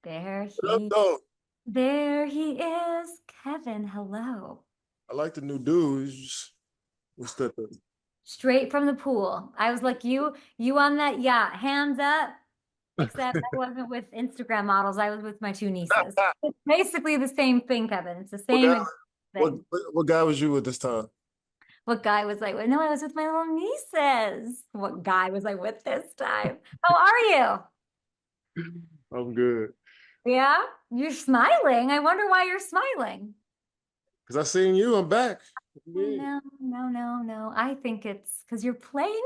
There What up, he, though? there he is. Kevin, hello. I like the new dude. What's that? Straight from the pool. I was like, you on that yacht, hands up. Except I wasn't with Instagram models. I was with my two nieces. It's basically the same thing, Kevin. It's the What same guy? exact What, thing. what guy was you with this time? What guy was I with? No, I was with my little nieces. What guy was I with this time? How are I'm good. you? Yeah, you're smiling. I wonder why you're smiling. Cause I seen you. I'm back. Oh, Yeah. no, no, no, no. I think it's because you're playing.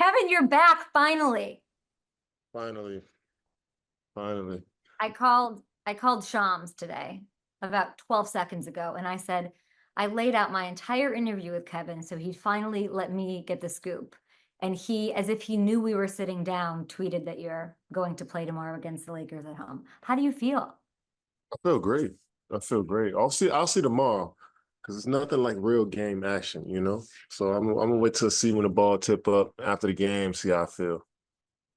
Kevin, you're back finally. Finally, finally. I called Shams today about 12 seconds ago, and I said I laid out my entire interview with Kevin, so he'd finally let me get the scoop. And he, as if he knew we were sitting down, tweeted that you're going to play tomorrow against the Lakers at home. How do you feel? I feel great. I feel great. I'll see tomorrow. Cause it's nothing like real game action. So I'm gonna wait till see when the ball tip up after the game, see how I feel.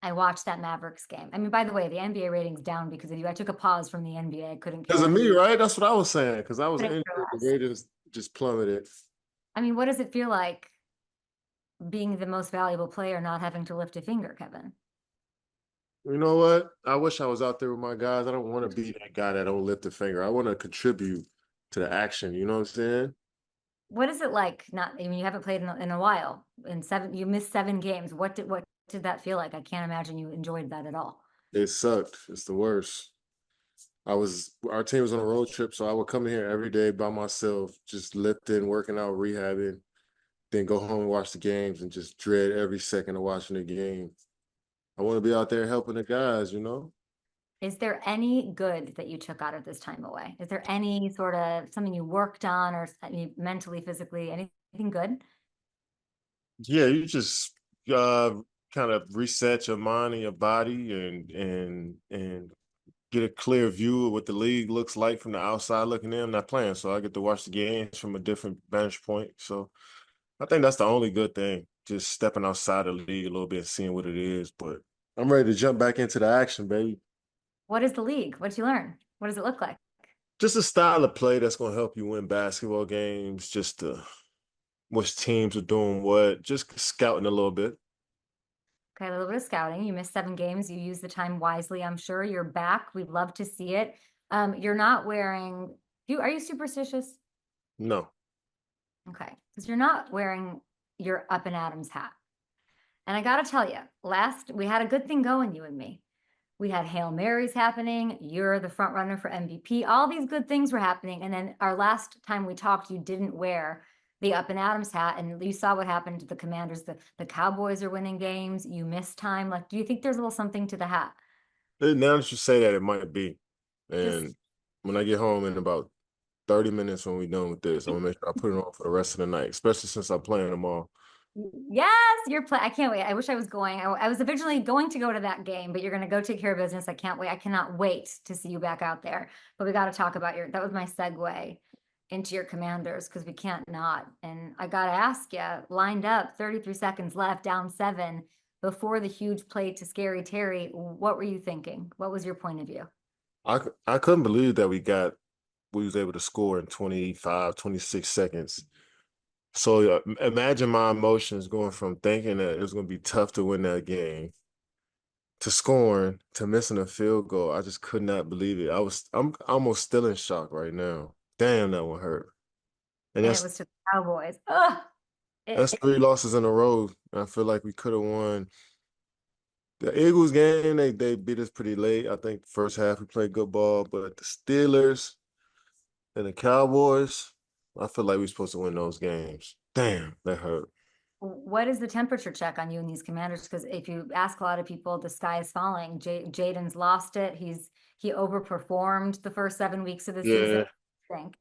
I watched that Mavericks game. I mean, by the way, the NBA rating's down because of you. I took a pause from the NBA. I couldn't Cause of care. me, right? That's what I was saying. Cause I was Couldn't injured. care The less. ratings just plummeted. I mean, what does it feel like being the most valuable player, not having to lift a finger, Kevin? You know what? I wish I was out there with my guys. I don't want to be that guy that don't lift a finger. I want to contribute to the action. You know what I'm saying? What is it like? Not, I mean, you haven't played in a while. You missed 7 games. What did that feel like? I can't imagine you enjoyed that at all. It sucked. It's the worst. Our team was on a road trip, so I would come here every day by myself, just lifting, working out, rehabbing, then go home and watch the games and just dread every second of watching the game. I want to be out there helping the guys. Is there any good that you took out of this time away? Is there any sort of something you worked on or mentally, physically, anything good? Yeah, you just kind of reset your mind and your body and get a clear view of what the league looks like from the outside looking in. I'm not playing, so I get to watch the games from a different vantage point. So I think that's the only good thing, just stepping outside the league a little bit, seeing what it is. But I'm ready to jump back into the action, baby. What is the league? What did you learn? What does it look like? Just a style of play that's going to help you win basketball games, which teams are doing what, just scouting a little bit. Okay, a little bit of scouting. You missed 7 games. You used the time wisely, I'm sure. You're back. We'd love to see it. You're not wearing, are you superstitious? No. Okay, because you're not wearing your Up and Adams hat. And I gotta tell you, last we had a good thing going, you and me. We had Hail Marys happening. You're the front runner for MVP. All these good things were happening. And then our last time we talked, you didn't wear the Up and Adams hat. And you saw what happened to the Commanders. The Cowboys are winning games. You missed time. Like, do you think there's a little something to the hat? Now that you say that, it might be. Just And when I get home in about 30 minutes when we're done with this, I'm gonna make sure I put it on for the rest of the night, especially since I'm playing tomorrow. yes, you're play. I can't wait. I wish I was going. I was originally going to go to that game, but you're going to go take care of business. I can't wait. I cannot wait to see you back out there. But we got to talk about that was my segue into your Commanders because we can't not. And I got to ask you, lined up, 33 seconds left, down 7 before the huge play to Scary Terry. What were you thinking? What was your point of view? I couldn't believe that we was able to score in 25, 26 seconds. So imagine my emotions going from thinking that it was going to be tough to win that game to scoring to missing a field goal. I just could not believe it. I'm almost still in shock right now. Damn, that one hurt. And And it that's was to the Cowboys. Ugh. that's 3 losses in a row. I feel like we could have won. The Eagles game, they beat us pretty late. I think the first half we played good ball, but the Steelers and the Cowboys, I feel like we're supposed to win those games. Damn, that hurt. What is the temperature check on you and these Commanders? Because if you ask a lot of people, the sky is falling. Jaden's lost it. He overperformed the first 7 weeks of the season. Yeah, I think.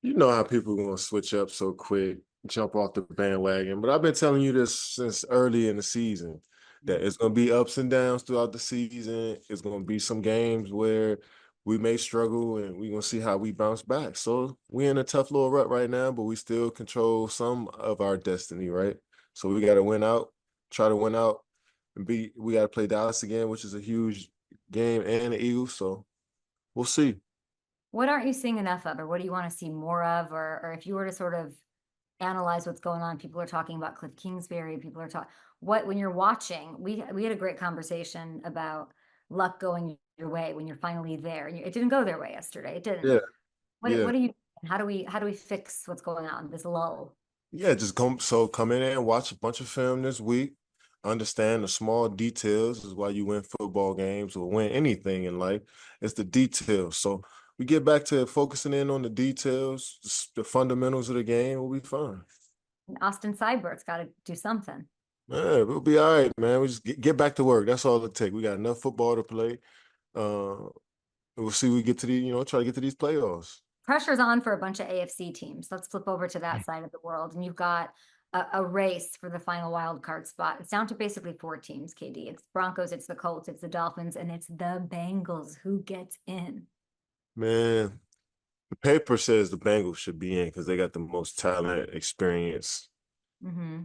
you know how people are gonna switch up so quick, jump off the bandwagon. But I've been telling you this since early in the season that it's gonna be ups and downs throughout the season. It's gonna be some games where we may struggle and we're gonna see how we bounce back. So we're in a tough little rut right now, but we still control some of our destiny, right? So we gotta win out, try to win out, and we gotta play Dallas again, which is a huge game and the Eagles. So we'll see. What aren't you seeing enough of, or what do you want to see more of, or if you were to sort of analyze what's going on, people are talking about Cliff Kingsbury, people are talking what when you're watching, we had a great conversation about luck going your way when you're finally there. And it didn't go their way yesterday. It didn't. Yeah, What yeah. do you how do we fix what's going on, this lull? Yeah, just come in there and watch a bunch of film this week. Understand the small details is why you win football games or win anything in life. It's the details. So we get back to focusing in on the details, the fundamentals of the game, we'll be fine. And Austin Seibert's got to do something. Yeah, we'll be all right, man. We just get back to work. That's all it takes. We got enough football to play. Uh, we'll see we get to try to get to these playoffs. Pressure's on for a bunch of AFC teams. Let's flip over to that side of the world. And you've got a race for the final wild card spot. It's down to basically four teams, KD. It's Broncos, it's the Colts, it's the Dolphins, and it's the Bengals. Who gets in? Man, the paper says the Bengals should be in because they got the most talent, experience. Mm-hmm.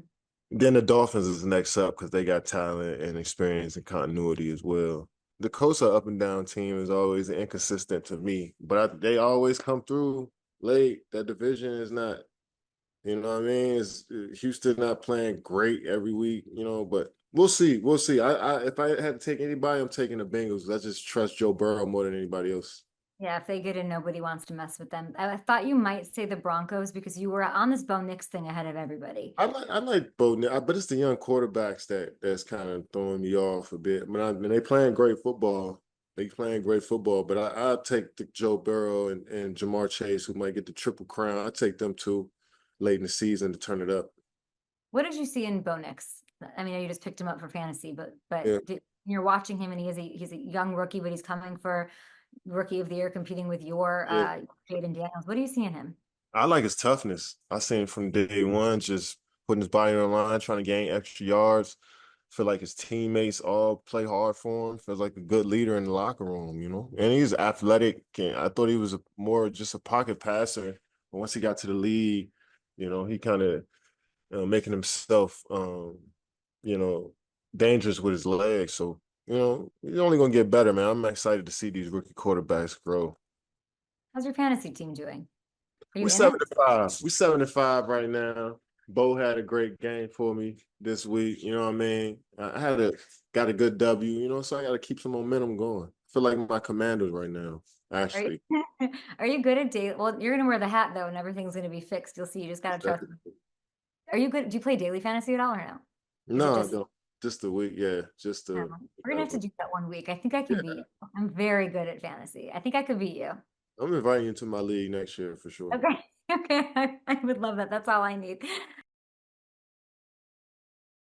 Then the Dolphins is next up because they got talent and experience and continuity as well. The Colts are up and down team is always inconsistent to me, but they always come through late. That division is not, you know what I mean? It's Houston not playing great every week, but we'll see. We'll see. If I had to take anybody, I'm taking the Bengals. I just trust Joe Burrow more than anybody else. Yeah, if they get in, nobody wants to mess with them. I thought you might say the Broncos because you were on this Bo Nix thing ahead of everybody. I like Bo, but it's the young quarterbacks that's kind of throwing me off a bit. When they playing great football, but I take the Joe Burrow and Jamar Chase, who might get the triple crown. I take them two late in the season to turn it up. What did you see in Bo Nix? I mean, you just picked him up for fantasy, Yeah, you're watching him and he's a young rookie, but he's coming for rookie of the year, competing with your yeah. Jaden Daniels. What do you see in him? I like his toughness. I seen from day one, just putting his body on the line, trying to gain extra yards. Feel like his teammates all play hard for him. Feels like a good leader in the locker room. And he's athletic. And I thought he was more just a pocket passer. But once he got to the league, he kind of making himself, you know, dangerous with his legs. So, he's only going to get better, man. I'm excited to see these rookie quarterbacks grow. How's your fantasy team doing? Are you We in it? 75. We 75 right now. Bo had a great game for me this week. You know what I mean? Got a good W, so I got to keep some momentum going. I feel like my commanders right now, Are actually. you, are you good at daily? Well, you're gonna wear the hat though, and everything's gonna be fixed. You'll see. You just gotta trust me. Are you good? Do you play daily fantasy at all or no? Is it No, I just don't. Just the week, yeah. Just no? the We're gonna have to do that one week. I think I can beat yeah. you. I'm very good at fantasy. I think I could beat you. I'm inviting you to my league next year for sure. Okay. Okay. I would love that. That's all I need.